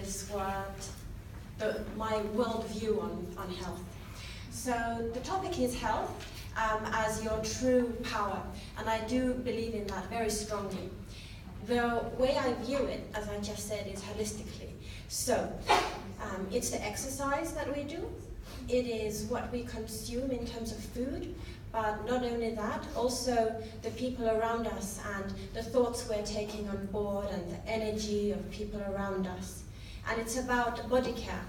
is my worldview on health. So the topic is health as your true power, and I do believe in that very strongly. The way I view it, as I just said, is holistically. So it's the exercise that we do, it is what we consume in terms of food, but not only that, also the people around us and the thoughts we're taking on board and the energy of people around us. And it's about body care.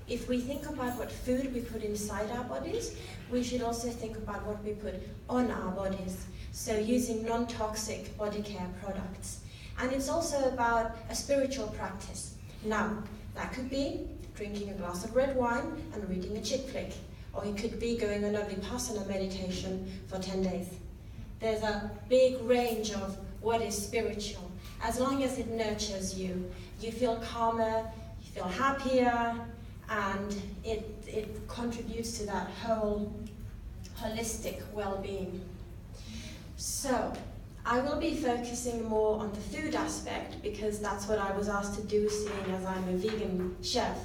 If we think about what food we put inside our bodies, we should also think about what we put on our bodies. So using non-toxic body care products. And it's also about a spiritual practice. Now, that could be drinking a glass of red wine and reading a chick flick. Or it could be going on a Vipassana meditation for 10 days. There's a big range of what is spiritual. As long as it nurtures you, you feel calmer, you feel happier, and it contributes to that whole holistic well-being. So, I will be focusing more on the food aspect because that's what I was asked to do, seeing as I'm a vegan chef.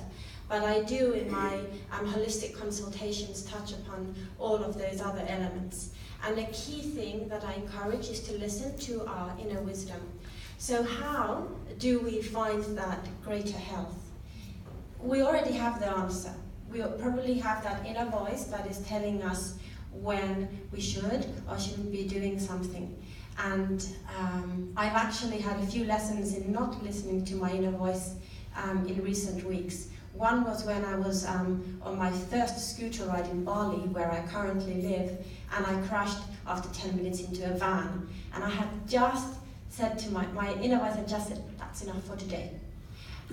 But I do in my holistic consultations touch upon all of those other elements. And the key thing that I encourage is to listen to our inner wisdom. So how do we find that greater health? We already have the answer. We probably have that inner voice that is telling us when we should or shouldn't be doing something. And I've actually had a few lessons in not listening to my inner voice in recent weeks. One was when I was on my first scooter ride in Bali, where I currently live, and I crashed after 10 minutes into a van. And I had just said to my inner voice had just said, that's enough for today.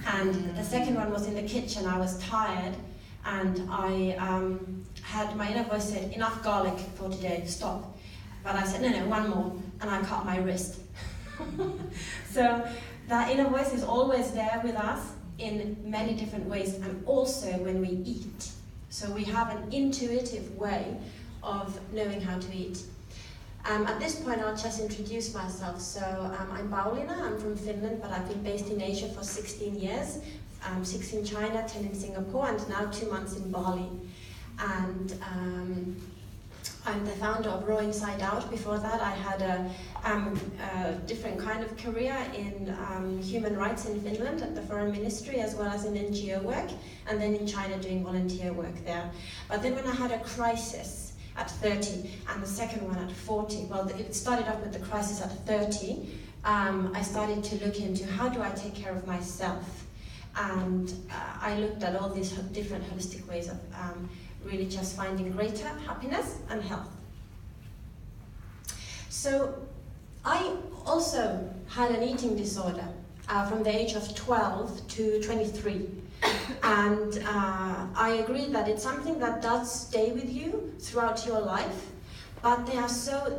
And the second one was in the kitchen. I was tired, and I had my inner voice said, enough garlic for today, stop. But I said, no, one more, and I cut my wrist. So that inner voice is always there with us in many different ways, and also when we eat. So we have an intuitive way of knowing how to eat. At this point, I'll just introduce myself. So I'm Pauliina, I'm from Finland, but I've been based in Asia for 16 years, 6 in China, 10 in Singapore, and now 2 months in Bali. And I'm the founder of R.A.W. Inside Out. Before that, I had a different kind of career in human rights in Finland at the Foreign Ministry, as well as in NGO work, and then in China doing volunteer work there. But then when I had a crisis at 30, and the second one at 40, well, it started off with the crisis at 30, I started to look into how do I take care of myself. And I looked at all these different holistic ways of really just finding greater happiness and health. So I also had an eating disorder from the age of 12 to 23. And I agree that it's something that does stay with you throughout your life, but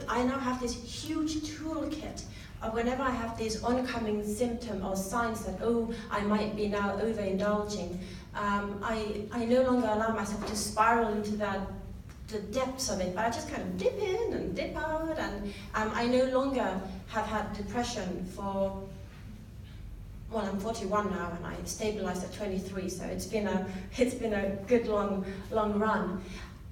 I now have this huge toolkit of whenever I have these oncoming symptoms or signs that, oh, I might be now overindulging, I no longer allow myself to spiral into the depths of it, but I just kind of dip in and dip out, and I no longer have had depression for, well, I'm 41 now, and I stabilized at 23, so it's been a good long run.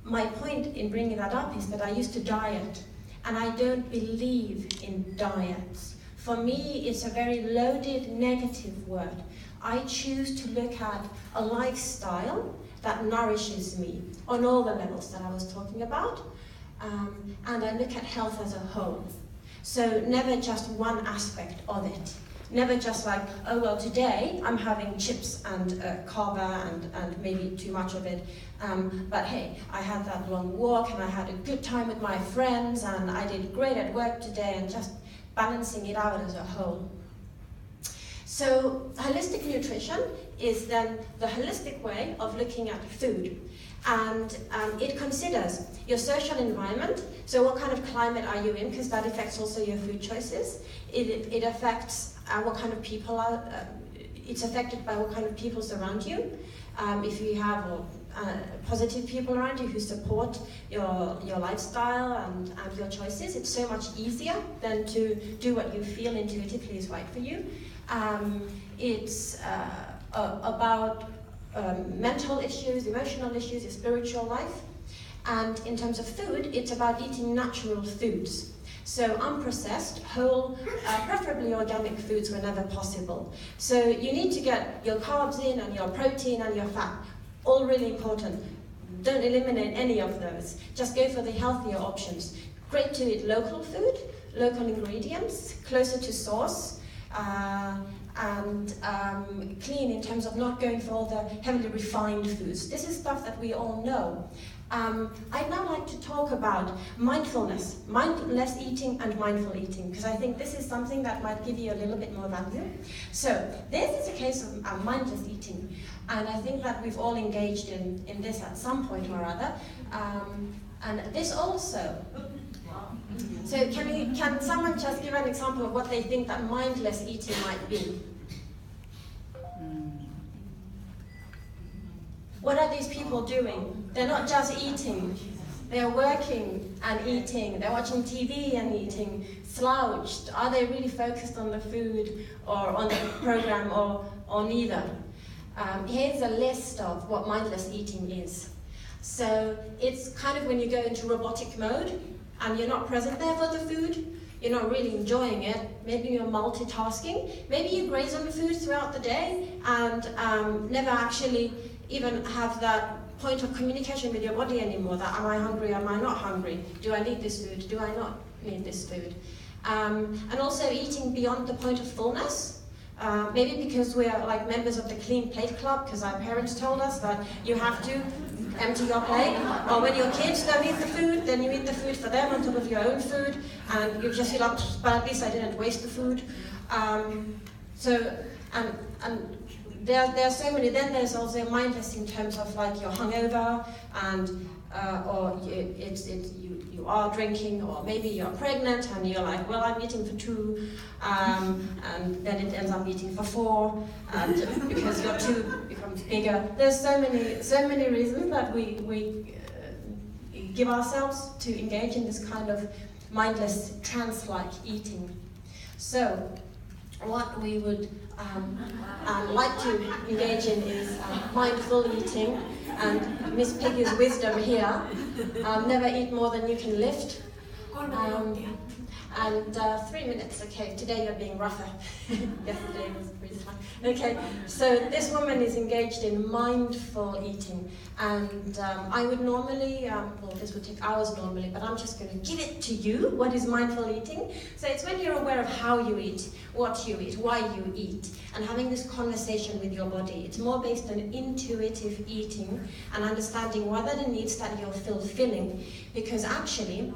My point in bringing that up is that I used to diet, and I don't believe in diets. For me, it's a very loaded negative word. I choose to look at a lifestyle that nourishes me on all the levels that I was talking about, and I look at health as a whole. So never just one aspect of it. Never just like, oh well, today I'm having chips and kava and maybe too much of it, but hey, I had that long walk and I had a good time with my friends and I did great at work today, and just balancing it out as a whole. So holistic nutrition is then the holistic way of looking at food. And it considers your social environment, so what kind of climate are you in, because that affects also your food choices. It affects what kind of people are, it's affected by what kind of people surround you. If you have positive people around you who support your lifestyle and your choices, it's so much easier than to do what you feel intuitively is right for you. It's about mental issues, emotional issues, your spiritual life. And in terms of food, it's about eating natural foods. So unprocessed, whole, preferably organic foods whenever possible. So you need to get your carbs in and your protein and your fat, all really important. Don't eliminate any of those. Just go for the healthier options. Great to eat local food, local ingredients, closer to source, and clean in terms of not going for all the heavily refined foods. This is stuff that we all know. I'd now like to talk about mindfulness, mindless eating and mindful eating, because I think this is something that might give you a little bit more value. So this is a case of mindless eating, and I think that we've all engaged in this at some point or other. And this also. So can someone just give an example of what they think that mindless eating might be? What are these people doing? They're not just eating. They're working and eating. They're watching TV and eating. Slouched. Are they really focused on the food or on the program or neither? Here's a list of what mindless eating is. So it's kind of when you go into robotic mode and you're not present there for the food. You're not really enjoying it. Maybe you're multitasking. Maybe you graze on the food throughout the day and never actually even have that point of communication with your body anymore, that am I hungry, am I not hungry? Do I need this food, do I not need this food? And also eating beyond the point of fullness. Maybe because we're like members of the Clean Plate Club, because our parents told us that you have to empty your plate, or when your kids don't eat the food, then you eat the food for them on top of your own food, and you just feel like, but at least I didn't waste the food. There are so many. Then there's also mindless in terms of like you're hungover and or you are drinking, or maybe you're pregnant and you're like, well, I'm eating for 2, and then it ends up eating for 4, and because your 2 becomes bigger. There's so many reasons that we give ourselves to engage in this kind of mindless trance-like eating. So what we would like to engage in is mindful eating, and Miss Piggy's wisdom here, never eat more than you can lift, and 3 minutes, okay, today you're being rougher, yesterday was pretty fun. Okay, so this woman is engaged in mindful eating, and I would normally, well, this would take hours normally, but I'm just going to give it to you. What is mindful eating? So it's when you're aware of how you eat, what you eat, why you eat, and having this conversation with your body. It's more based on intuitive eating and understanding what are the needs that you're fulfilling, because actually,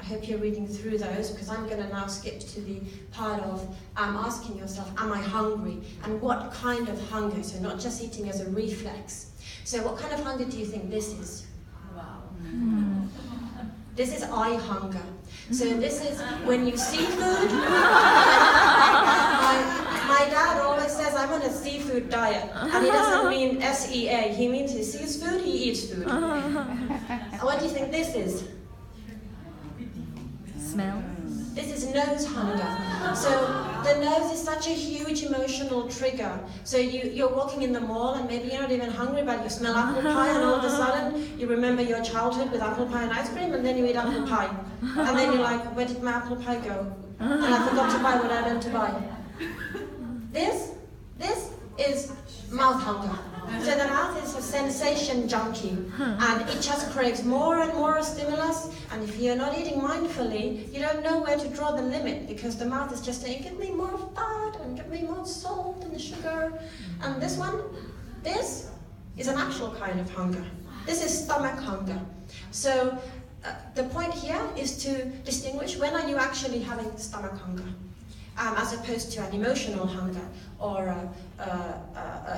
I hope you're reading through those, because I'm going to now skip to the part of asking yourself, am I hungry? And what kind of hunger? So not just eating as a reflex. So what kind of hunger do you think this is? Wow. This is I hunger. So this is when you see food. My dad always says I'm on a seafood diet. And he doesn't mean S-E-A. He means he sees food, he eats food. What do you think this is? Smell. This is nose hunger. So the nose is such a huge emotional trigger. So you're walking in the mall and maybe you're not even hungry, but you smell apple pie, and all of a sudden you remember your childhood with apple pie and ice cream, and then you eat apple pie. And then you're like, where did my apple pie go? And I forgot to buy what I meant to buy. This is mouth hunger. So the mouth is a sensation junkie, and it just craves more and more stimulus, and if you're not eating mindfully, you don't know where to draw the limit, because the mouth is just saying, give me more fat, and give me more salt and sugar. And this is an actual kind of hunger. This is stomach hunger. So the point here is to distinguish when are you actually having stomach hunger, as opposed to an emotional hunger, or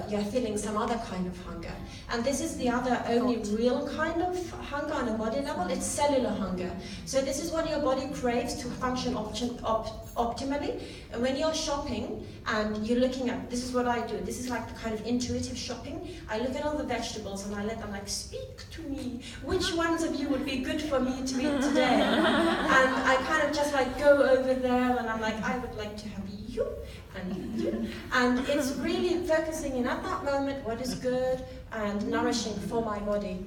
you're feeling some other kind of hunger. And this is the other only real kind of hunger on a body level. It's cellular hunger. So this is what your body craves to function optimally. And when you're shopping and you're looking at, this is what I do, this is like the kind of intuitive shopping. I look at all the vegetables and I let them like, speak to me. Which ones of you would be good for me to eat today? And I kind of just like go over there and I'm like, I would like to have you, and you. And it's really focusing in at that moment what is good and nourishing for my body.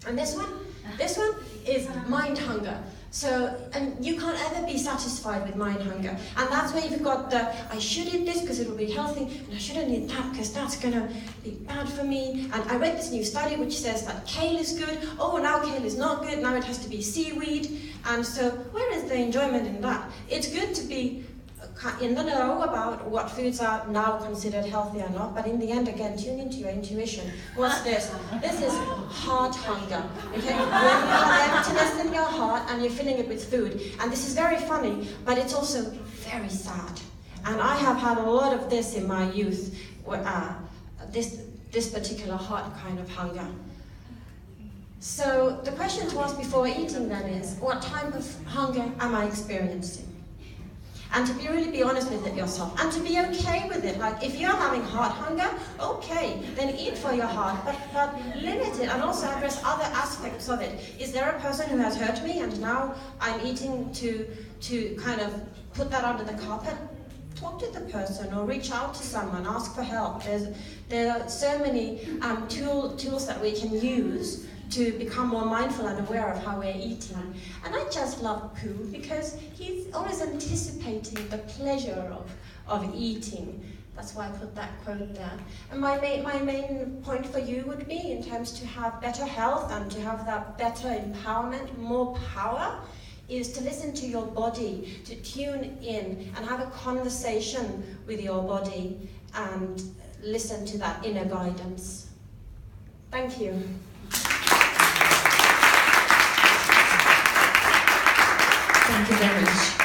And this one is mind hunger. So, and you can't ever be satisfied with mind hunger. And that's where you've got the, I should eat this because it will be healthy, and I shouldn't eat that because that's going to be bad for me. And I read this new study which says that kale is good. Oh, now kale is not good. Now it has to be seaweed. And so, where is the enjoyment in that? It's good to be in the know about what foods are now considered healthy or not, but in the end, again, tune into your intuition. What's this? This is heart hunger. Okay? When you have emptiness in your heart and you're filling it with food. And this is very funny, but it's also very sad. And I have had a lot of this in my youth, this particular heart kind of hunger. So the question to ask before eating then is, what type of hunger am I experiencing? And to really be honest with it yourself, and to be okay with it. Like, if you're having heart hunger, okay, then eat for your heart, but limit it, and also address other aspects of it. Is there a person who has hurt me, and now I'm eating to kind of put that under the carpet? Talk to the person, or reach out to someone, ask for help. There are so many tools that we can use to become more mindful and aware of how we're eating. And I just love Pooh because he's always anticipating the pleasure of eating. That's why I put that quote there. And my main point for you would be, in terms to have better health and to have that better empowerment, more power, is to listen to your body, to tune in and have a conversation with your body and listen to that inner guidance. Thank you. Thank you very much.